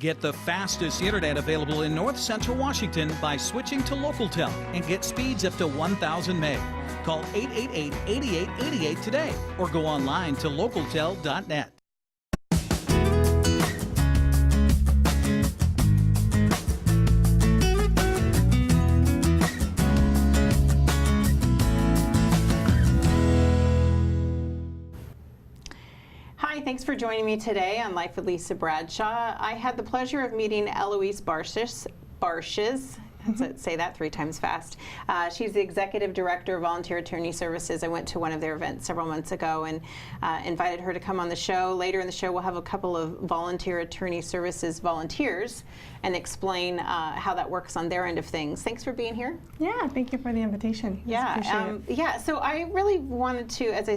Get the fastest internet available in North Central Washington by switching to LocalTel and get speeds up to 1,000 meg. Call 888-8888 today or go online to localtel.net. Hi, thanks for joining me today on Life with Lisa Bradshaw. I had the pleasure of meeting Eloise Barshes. Say that 3 times fast. She's the Executive Director of Volunteer Attorney Services. I went to one of their events several months ago and invited her to come on the show. Later in the show, we'll have a couple of Volunteer Attorney Services volunteers and explain how that works on their end of things. Thanks for being here. Yeah, thank you for the invitation. Yeah, so I really wanted to, as I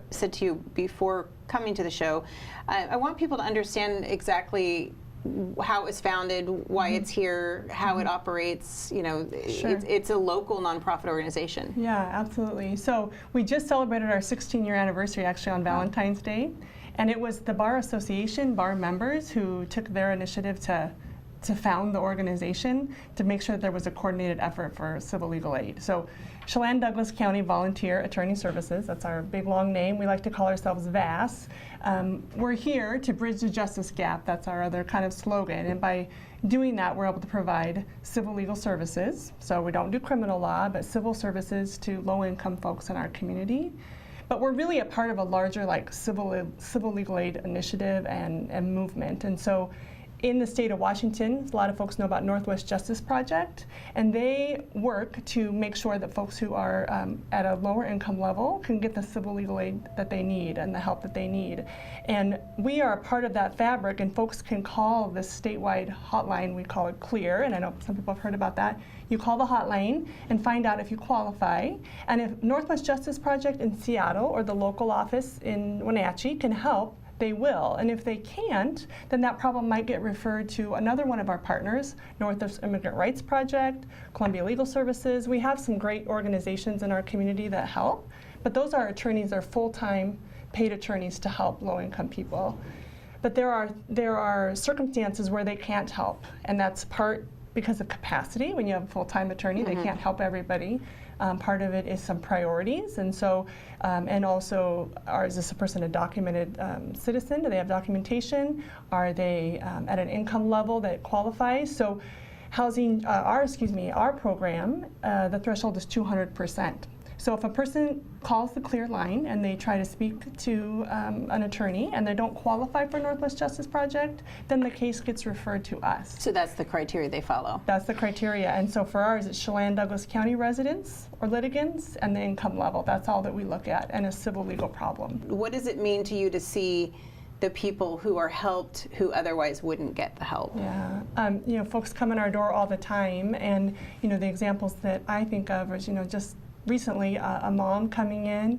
said to you before coming to the show, I want people to understand exactly how it was founded, why it's here, how it operates. You know, it's a local nonprofit organization. Yeah, absolutely. So we just celebrated our 16-year anniversary actually on Valentine's Day, and it was the Bar Association, bar members, who took their initiative to found the organization to make sure that there was a coordinated effort for civil legal aid. So Chelan Douglas County Volunteer Attorney Services, that's our big long name. We like to call ourselves VAS. We're here to bridge the justice gap. That's our other kind of slogan. And by doing that, we're able to provide civil legal services. So we don't do criminal law, but civil services to low-income folks in our community. But we're really a part of a larger civil legal aid initiative and movement. And so in the state of Washington, a lot of folks know about Northwest Justice Project, and they work to make sure that folks who are at a lower income level can get the civil legal aid that they need and the help that they need. And we are a part of that fabric, and folks can call this statewide hotline. We call it CLEAR, and I know some people have heard about that. You call the hotline and find out if you qualify. And if Northwest Justice Project in Seattle or the local office in Wenatchee can help, they will. And if they can't, then that problem might get referred to another one of our partners, Northwest Immigrant Rights Project, Columbia Legal Services. We have some great organizations in our community that help, but those are attorneys, they're full-time paid attorneys to help low-income people. But there are circumstances where they can't help, and that's part because of capacity. When you have a full-time attorney, they can't help everybody. Part of it is some priorities, and so, and also, is this a person a documented citizen? Do they have documentation? Are they at an income level that qualifies? So, our program, the threshold is 200%. So if a person calls the CLEAR line and they try to speak to an attorney and they don't qualify for Northwest Justice Project, then the case gets referred to us. So that's the criteria they follow? That's the criteria. And so for ours, it's Chelan Douglas County residents or litigants and the income level. That's all that we look at, and a civil legal problem. What does it mean to you to see the people who are helped who otherwise wouldn't get the help? Yeah, folks come in our door all the time, and the examples that I think of is, just recently, a mom coming in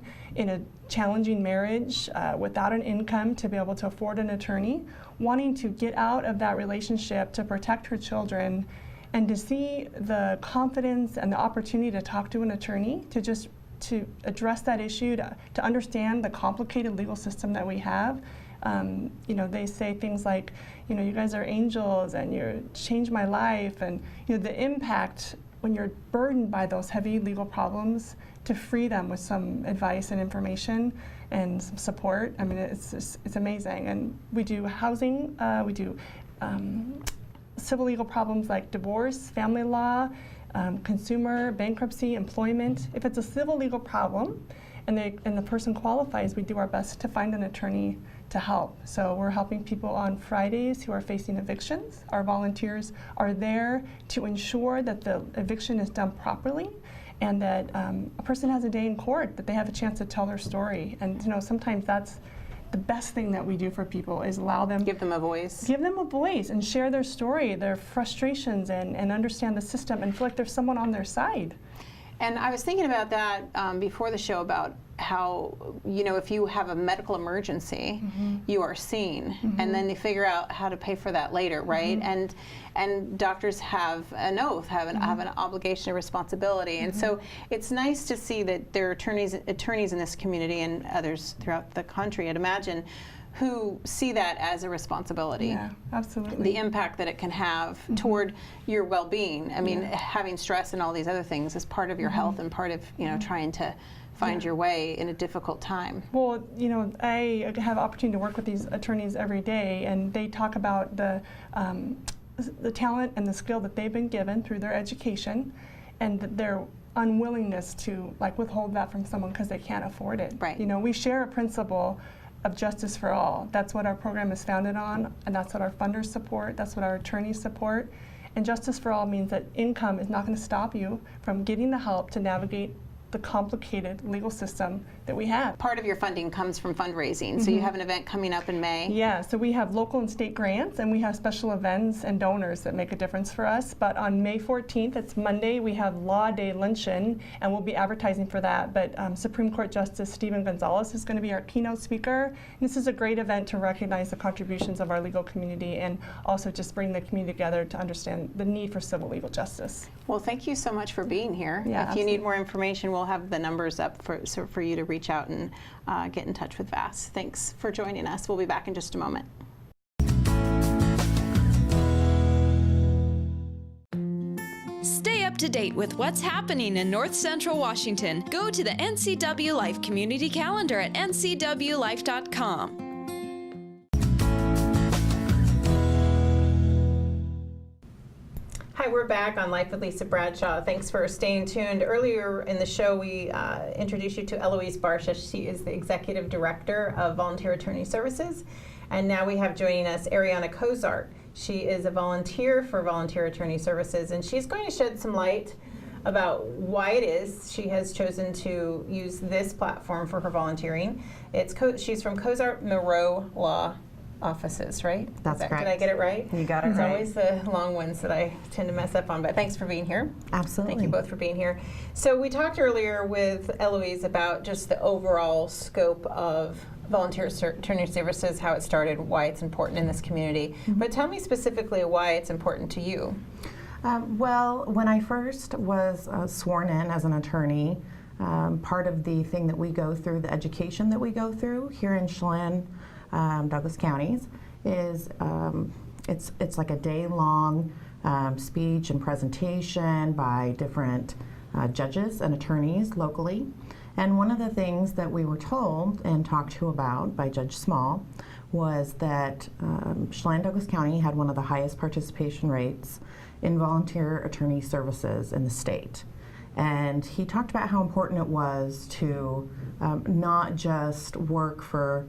a challenging marriage without an income to be able to afford an attorney, wanting to get out of that relationship to protect her children, and to see the confidence and the opportunity to talk to an attorney to address that issue, to understand the complicated legal system that we have. They say things like, you guys are angels and you changed my life, and the impact when you're burdened by those heavy legal problems, to free them with some advice and information and some support. I mean, it's amazing. And we do housing, we do civil legal problems like divorce, family law, consumer, bankruptcy, employment. If it's a civil legal problem and the person qualifies, we do our best to find an attorney to help. So we're helping people on Fridays who are facing evictions. Our volunteers are there to ensure that the eviction is done properly, and that a person has a day in court, that they have a chance to tell their story. And sometimes that's the best thing that we do for people, is give them a voice and share their story, their frustrations, and understand the system and feel like there's someone on their side. And I was thinking about that before the show, about how, if you have a medical emergency, you are seen, and then they figure out how to pay for that later, right? And doctors have an oath, have an obligation and responsibility, and so it's nice to see that there are attorneys in this community and others throughout the country, I'd imagine, who see that as a responsibility. Yeah, absolutely. The impact that it can have toward your well-being. I mean, having stress and all these other things is part of your health and part of, you know, trying to find your way in a difficult time. Well, you know, I have opportunity to work with these attorneys every day, and they talk about the talent and the skill that they've been given through their education, and their unwillingness to like withhold that from someone because they can't afford it. Right. You know, we share a principle of justice for all. That's what our program is founded on, and that's what our funders support, that's what our attorneys support. And justice for all means that income is not going to stop you from getting the help to navigate the complicated legal system that we have. Part of your funding comes from fundraising, so you have an event coming up in May. Yeah, so we have local and state grants, and we have special events and donors that make a difference for us. But on May 14th, it's Monday, we have Law Day Luncheon, and we'll be advertising for that. But Supreme Court Justice Stephen Gonzalez is going to be our keynote speaker. And this is a great event to recognize the contributions of our legal community and also just bring the community together to understand the need for civil legal justice. Well, thank you so much for being here. Yeah, if you need more information, we'll have the numbers up for you to reach out and get in touch with VAS. Thanks for joining us. We'll be back in just a moment. Stay up to date with what's happening in North Central Washington. Go to the NCW Life Community Calendar at ncwlife.com. Hi, we're back on Life with Lisa Bradshaw. Thanks for staying tuned. Earlier in the show, we introduced you to Eloise Barsha. She is the Executive Director of Volunteer Attorney Services. And now we have joining us Ariana Kozart. She is a volunteer for Volunteer Attorney Services, and she's going to shed some light about why it is she has chosen to use this platform for her volunteering. She's from Kozart Moreau Law Offices, right? That's correct. Did I get it right? You got it It's right. always the long ones that I tend to mess up on, but thanks for being here. Absolutely. Thank you both for being here. So we talked earlier with Eloise about just the overall scope of Volunteer Attorney Services, how it started, why it's important in this community. But tell me specifically why it's important to you. Well, when I first was sworn in as an attorney, part of the thing that we go through, the education that we go through here in Chelan, Douglas counties, is it's like a day-long speech and presentation by different judges and attorneys locally. And one of the things that we were told and talked to about by Judge Small was that Chelan Douglas County had one of the highest participation rates in volunteer attorney services in the state. And he talked about how important it was to not just work for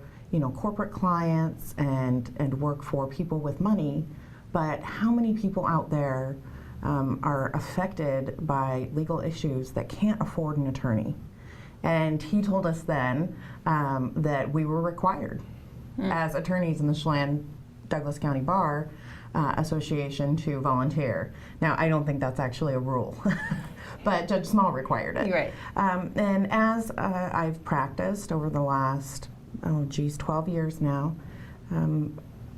corporate clients and work for people with money, but how many people out there are affected by legal issues that can't afford an attorney. And he told us then that we were required as attorneys in the Chelan Douglas County Bar Association to volunteer. Now, I don't think that's actually a rule, but Judge Small required it. Right. And as I've practiced over the last 12 years now,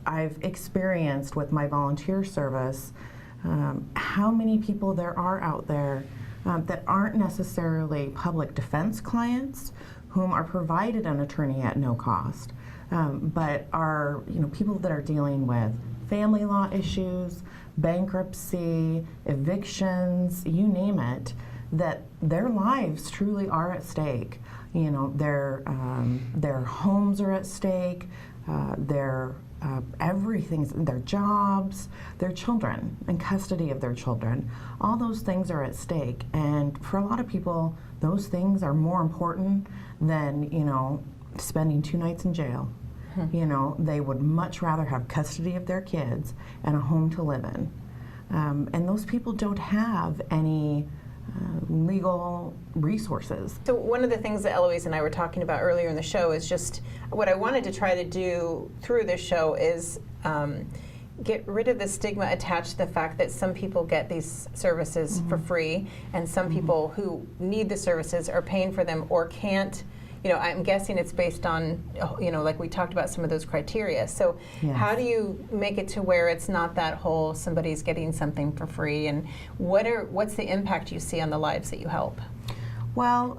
I've experienced with my volunteer service how many people there are out there that aren't necessarily public defense clients whom are provided an attorney at no cost, but are people that are dealing with family law issues, bankruptcy, evictions, you name it, that their lives truly are at stake. Their homes are at stake, their everything's, their jobs, their children, and custody of their children. All those things are at stake, and for a lot of people, those things are more important than spending 2 nights in jail. They would much rather have custody of their kids and a home to live in. And those people don't have any legal resources. So one of the things that Eloise and I were talking about earlier in the show is just what I wanted to try to do through this show is get rid of the stigma attached to the fact that some people get these services for free, and some people who need the services are paying for them or can't. I'm guessing it's based on, like we talked about some of those criteria. So how do you make it to where it's not that whole somebody's getting something for free, and what's the impact you see on the lives that you help? Well,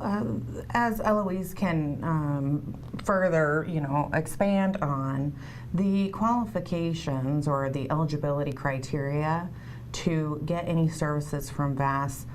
as Eloise can further, expand on, the qualifications or the eligibility criteria to get any services from VAS,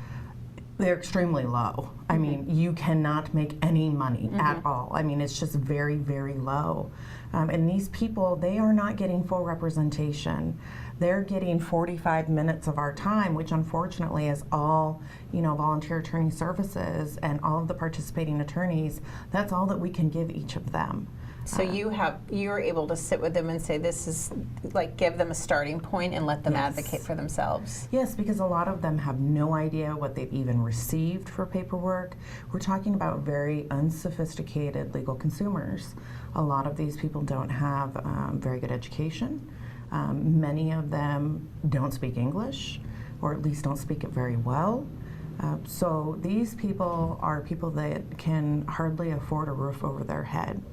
they're extremely low. I mean, you cannot make any money at all. I mean, it's just very, very low. And these people, they are not getting full representation. They're getting 45 minutes of our time, which unfortunately is all, volunteer attorney services and all of the participating attorneys. That's all that we can give each of them. So you're able to sit with them and say, this is, like, give them a starting point and let them advocate for themselves. Yes, because a lot of them have no idea what they've even received for paperwork. We're talking about very unsophisticated legal consumers. A lot of these people don't have very good education. Many of them don't speak English, or at least don't speak it very well. So these people are people that can hardly afford a roof over their head.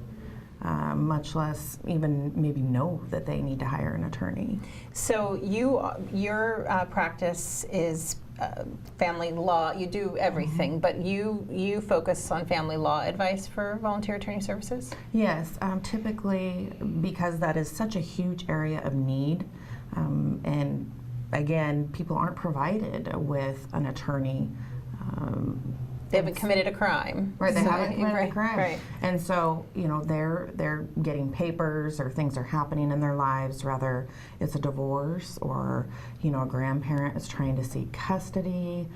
Much less even maybe know that they need to hire an attorney. So your practice is family law. You do everything, but you focus on family law advice for volunteer attorney services? Yes, typically because that is such a huge area of need, and again, people aren't provided with an attorney. They haven't committed a crime. Right, they haven't committed a crime. Right. And so, they're getting papers or things are happening in their lives, whether it's a divorce or, a grandparent is trying to seek custody,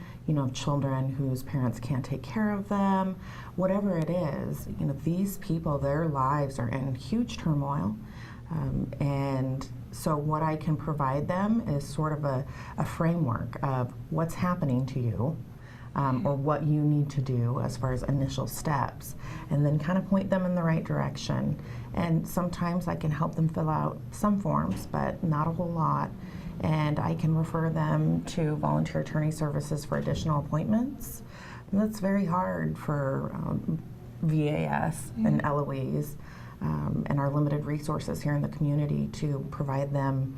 children whose parents can't take care of them, whatever it is, these people, their lives are in huge turmoil. And so what I can provide them is sort of a framework of what's happening to you. Or what you need to do as far as initial steps, and then kind of point them in the right direction. And sometimes I can help them fill out some forms, but not a whole lot. And I can refer them to volunteer attorney services for additional appointments. And that's very hard for VAS and LOEs and our limited resources here in the community to provide them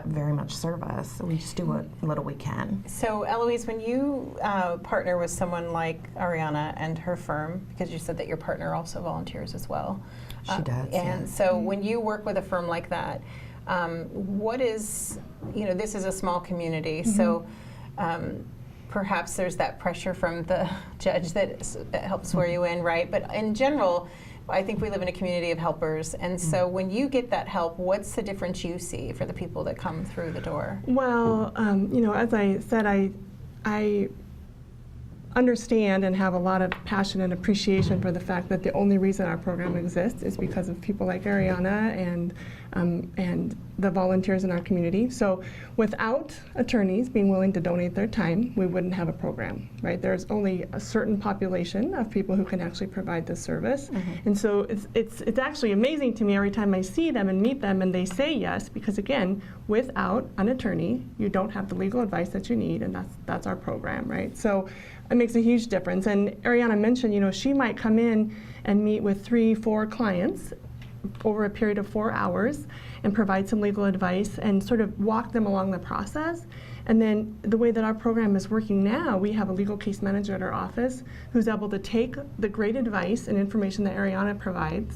very much service. So we just do what little we can. So Eloise, when you partner with someone like Ariana and her firm, because you said that your partner also volunteers as well. She does. And so when you work with a firm like that, what is, this is a small community, so perhaps there's that pressure from the judge that helps swear you in, right? But in general, I think we live in a community of helpers, and so when you get that help, what's the difference you see for the people that come through the door? Well, as I said, I understand and have a lot of passion and appreciation for the fact that the only reason our program exists is because of people like Ariana and the volunteers in our community. So without attorneys being willing to donate their time, we wouldn't have a program, right? There's only a certain population of people who can actually provide this service. And so it's actually amazing to me every time I see them and meet them and they say yes, because again, without an attorney, you don't have the legal advice that you need, and that's our program, right? So it makes a huge difference. And Ariana mentioned, she might come in and meet with 3-4 clients over a period of 4 hours and provide some legal advice and sort of walk them along the process. And then the way that our program is working now, we have a legal case manager at our office who's able to take the great advice and information that Ariana provides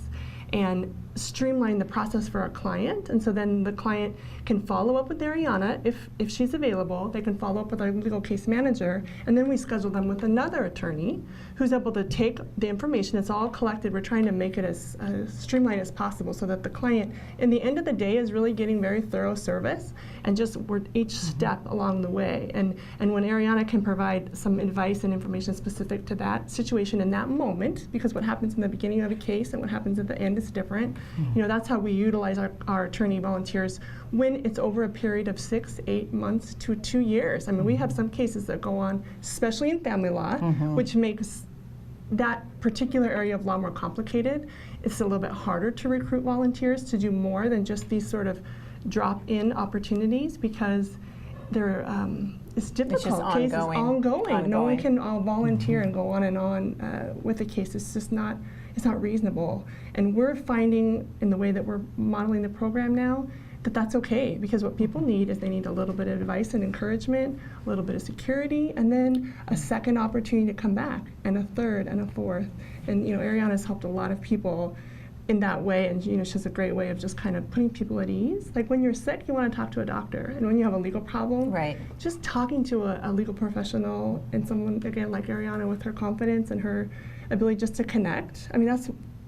and streamline the process for our client. And so then the client can follow up with Ariana if she's available. They can follow up with our legal case manager, and then we schedule them with another attorney who's able to take the information. It's all collected. We're trying to make it as streamlined as possible so that the client, in the end of the day, is really getting very thorough service, and just we're each step along the way. And when Ariana can provide some advice and information specific to that situation in that moment, because what happens in the beginning of a case and what happens at the end is different. That's how we utilize our attorney volunteers when it's over a period of 6, 8 months to 2 years. I mean, we have some cases that go on, especially in family law, which makes that particular area of law more complicated. It's a little bit harder to recruit volunteers to do more than just these sort of drop-in opportunities, because it's difficult. It's just Case is ongoing. No one can all volunteer and go on and on with a case. It's just not. It's not reasonable. And we're finding, in the way that we're modeling the program now, that's okay, because what people need is they need a little bit of advice and encouragement, a little bit of security, and then a second opportunity to come back, and a third, and a fourth. And Ariana's helped a lot of people in that way, and she has a great way of just kind of putting people at ease. Like when you're sick, you want to talk to a doctor, and when you have a legal problem, Right. just talking to a legal professional and someone, again, like Ariana, with her confidence and her ability just to connect. I mean,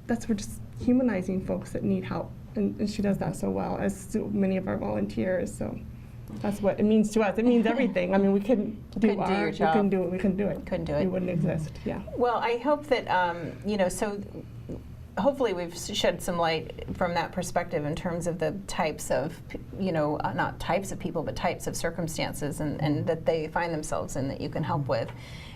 that's for just humanizing folks that need help. And she does that so well, as so many of our volunteers. So that's what it means to us. It means everything. I mean, we couldn't do your job. We couldn't do it. We couldn't do it. Couldn't do it. We wouldn't exist. Yeah. Well, I hope that, so hopefully we've shed some light from that perspective in terms of the types of, not types of people, but types of circumstances and that they find themselves in that you can help with.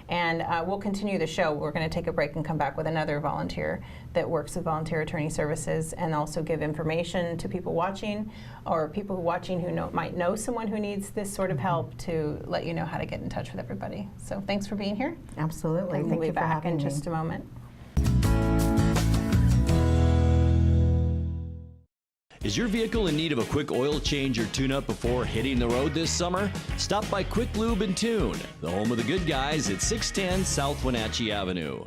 And we'll continue the show. We're going to take a break and come back with another volunteer that works with Volunteer Attorney Services, and also give information to people watching, or people watching who might know someone who needs this sort of help, to let you know how to get in touch with everybody. So thanks for being here. Absolutely. And Thank we'll you be for back having in me. just a moment. Is your vehicle in need of a quick oil change or tune-up before hitting the road this summer? Stop by Quick Lube and Tune, the home of the good guys at 610 South Wenatchee Avenue.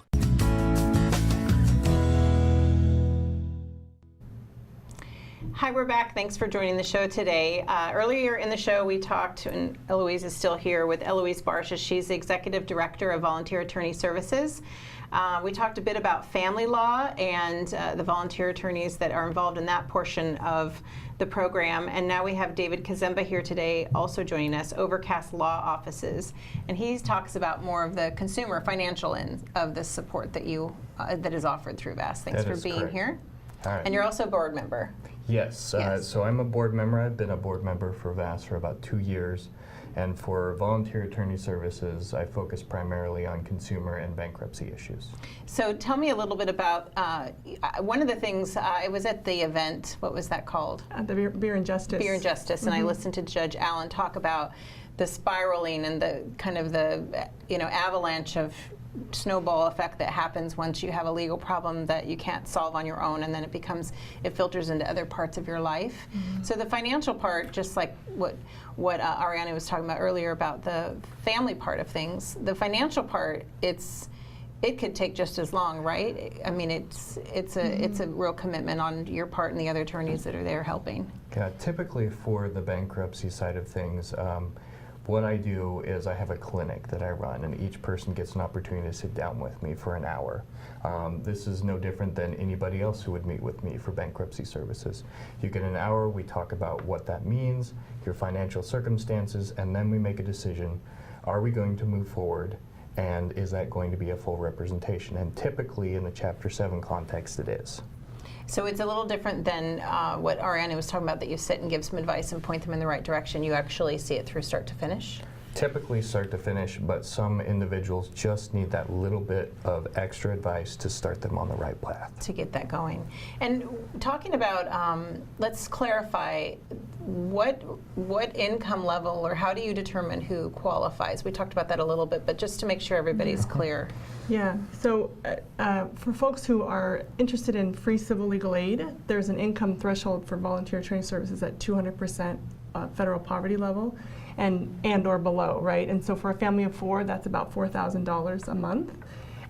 Hi, we're back. Thanks for joining the show today. Earlier in the show, we talked, and Eloise is still here, with Eloise Barsha. She's the Executive Director of Volunteer Attorney Services. We talked a bit about family law and the volunteer attorneys that are involved in that portion of the program. And now we have David Kazemba here today, also joining us, Overcast Law Offices. And he talks about more of the consumer financial end of the support that that is offered through VAS. Thanks for being correct. here. All right. And you're also a board member. Yes, Yes. so I'm a board member. I've been a board member for VAS for about 2 years. And for Volunteer Attorney Services, I focus primarily on consumer and bankruptcy issues. So tell me a little bit about, one of the things, I was at the event, what was that called? The Beer and Justice. Beer and Justice, and I listened to Judge Allen talk about the spiraling and the kind of the avalanche of snowball effect that happens once you have a legal problem that you can't solve on your own, and then it filters into other parts of your life. So the financial part, just like what Ariana was talking about earlier about the family part of things, the financial part, it could take just as long, right? I mean, it's a real commitment on your part and the other attorneys that are there helping. Yeah, typically for the bankruptcy side of things, what I do is I have a clinic that I run, and each person gets an opportunity to sit down with me for an hour. This is no different than anybody else who would meet with me for bankruptcy services. You get an hour, we talk about what that means, your financial circumstances, and then we make a decision. Are we going to move forward, and is that going to be a full representation? And typically in the Chapter 7 context, it is. So it's a little different than what Ariana was talking about, that you sit and give some advice and point them in the right direction. You actually see it through start to finish? Typically start to finish, but some individuals just need that little bit of extra advice to start them on the right path. To get that going. And talking about, let's clarify, what income level, or how do you determine who qualifies? We talked about that a little bit, but just to make sure everybody's clear. Yeah, so for folks who are interested in free civil legal aid, there's an income threshold for volunteer attorney services at 200% federal poverty level and or below, right? And so for a family of 4, that's about $4,000 a month.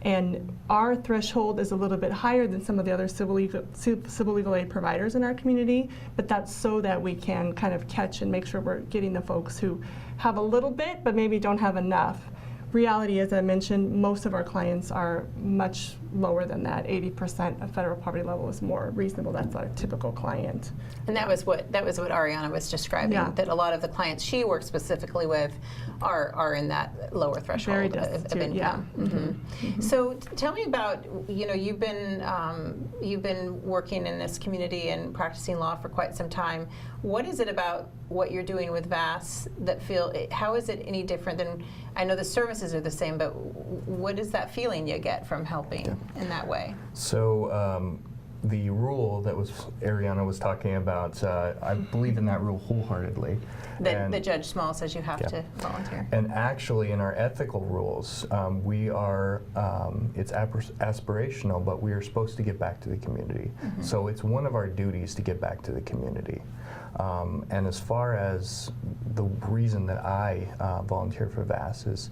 And our threshold is a little bit higher than some of the other civil legal aid providers in our community, but that's so that we can kind of catch and make sure we're getting the folks who have a little bit but maybe don't have enough. Reality, as I mentioned, most of our clients are much lower than that. 80% of federal poverty level is more reasonable. That's our typical client. And that was what Ariana was describing, Yeah. that a lot of the clients she works specifically with are in that lower threshold of income. Yeah. So tell me about, you've been working in this community and practicing law for quite some time. What is it about what you're doing with VAS that how is it any different than, I know the services are the same, but what is that feeling you get from helping in that way? So the rule that Ariana was talking about, I believe in that rule wholeheartedly. The Judge Small says you have to volunteer. And actually, in our ethical rules, we are, it's aspirational, but we are supposed to give back to the community. So it's one of our duties to give back to the community. And as far as the reason that I volunteer for VAS is,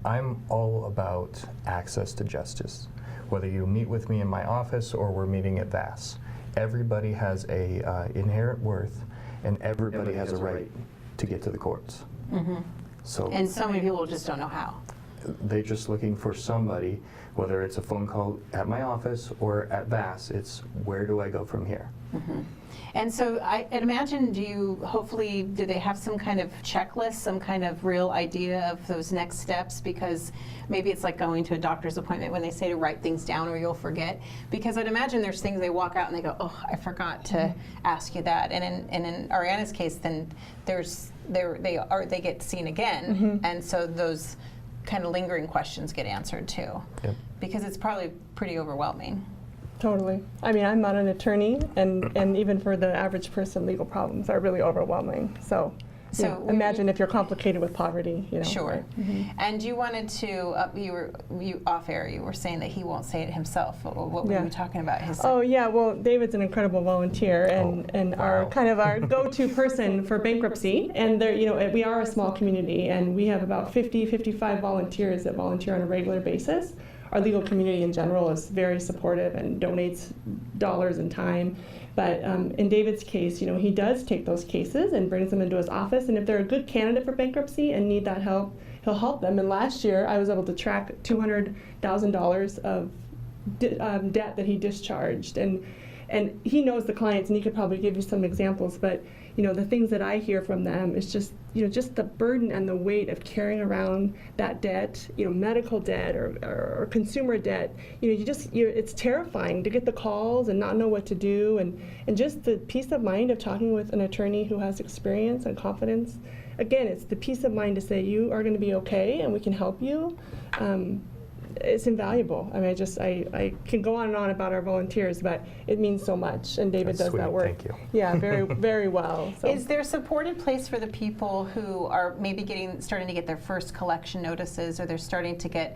I'm all about access to justice. Whether you meet with me in my office or we're meeting at VAS, everybody has a inherent worth, and everybody has a right to get to the courts. So, And so many people just don't know how. they're just looking for somebody, whether it's a phone call at my office or at VAS, it's where do I go from here? And so I'd imagine, do they have some kind of checklist, some kind of real idea of those next steps? Because maybe it's like going to a doctor's appointment when they say to write things down or you'll forget. Because I'd imagine there's things they walk out and they go, oh, I forgot to ask you that. And in Ariana's case, then they get seen again. And so those kind of lingering questions get answered too. Yep. Because it's probably pretty overwhelming. Totally. I mean, I'm not an attorney, and even for the average person, legal problems are really overwhelming. So imagine if you're complicated with poverty, you know. Sure. Right? And you wanted to, you off air, you were saying that he won't say it himself. What were you talking about? Oh yeah, well, David's an incredible volunteer and our kind of our go-to person for bankruptcy. And there, we are a small community, and we have about 55 volunteers that volunteer on a regular basis. Our legal community in general is very supportive and donates dollars and time. But in David's case, he does take those cases and brings them into his office. And if they're a good candidate for bankruptcy and need that help, he'll help them. And last year, I was able to track $200,000 of debt that he discharged. And he knows the clients, and he could probably give you some examples. But the things that I hear from them is just the burden and the weight of carrying around that debt, medical debt or consumer debt. It's terrifying to get the calls and not know what to do, and just the peace of mind of talking with an attorney who has experience and confidence. Again, it's the peace of mind to say you are going to be okay and we can help you. It's invaluable. I mean, I can go on and on about our volunteers, but it means so much, and David does that work. Thank you. Yeah, very, very well. So. Is there a supported place for the people who are maybe starting to get their first collection notices, or they're starting to get,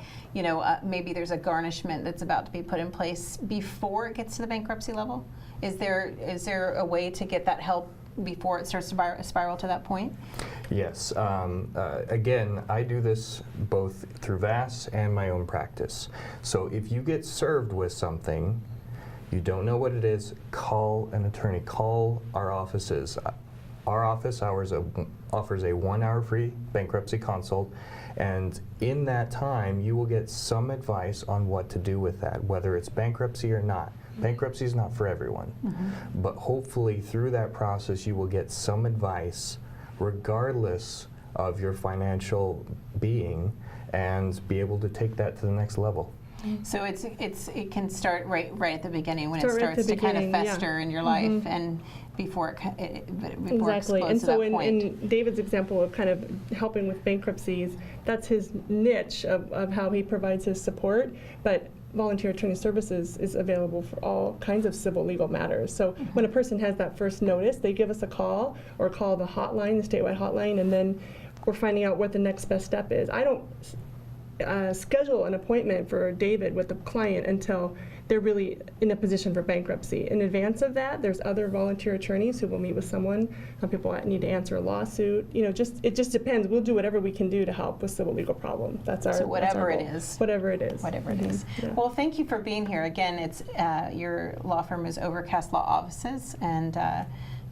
maybe there's a garnishment that's about to be put in place before it gets to the bankruptcy level? Is there a way to get that help before it starts to spiral to that point? Yes. Again, I do this both through VAS and my own practice. So if you get served with something, you don't know what it is, call an attorney. Call our offices. Our office offers a 1-hour free bankruptcy consult, and in that time, you will get some advice on what to do with that, whether it's bankruptcy or not. Bankruptcy is not for everyone, but hopefully through that process you will get some advice regardless of your financial being and be able to take that to the next level. So it can start right at the beginning when it Right starts to kind of fester in your life, Mm-hmm. and before it Exactly. explodes And to so that point. in David's example of kind of helping with bankruptcies, that's his niche of how he provides his support. But volunteer attorney services is available for all kinds of civil legal matters. So when a person has that first notice, they give us a call or call the hotline, the statewide hotline, and then we're finding out what the next best step is. I don't schedule an appointment for David with the client until they're really in a position for bankruptcy. In advance of that, there's other volunteer attorneys who will meet with someone. Some people need to answer a lawsuit. It just depends. We'll do whatever we can do to help with civil legal problems. That's our whatever goal. it is. Whatever it is. Whatever it is. Yeah. Well, thank you for being here. Again, it's your law firm is Overcast Law Offices, and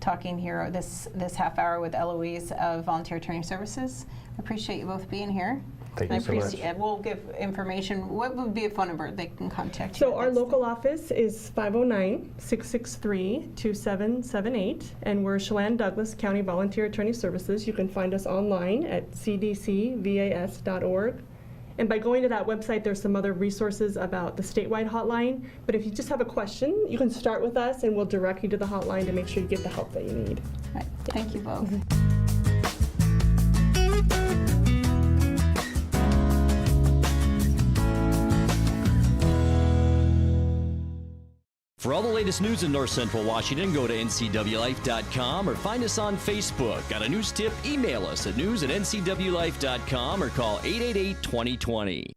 talking here this half hour with Eloise of Volunteer Attorney Services. I appreciate you both being here. Thank you so much. We'll give information. What would be a phone number they can contact you? So our local office is 509-663-2778, and we're Chelan Douglas County Volunteer Attorney Services. You can find us online at cdcvas.org. And by going to that website, there's some other resources about the statewide hotline. But if you just have a question, you can start with us, and we'll direct you to the hotline to make sure you get the help that you need. All right. Thank you both. For all the latest news in North Central Washington, go to ncwlife.com or find us on Facebook. Got a news tip? Email us at news@ncwlife.com or call 888-2020.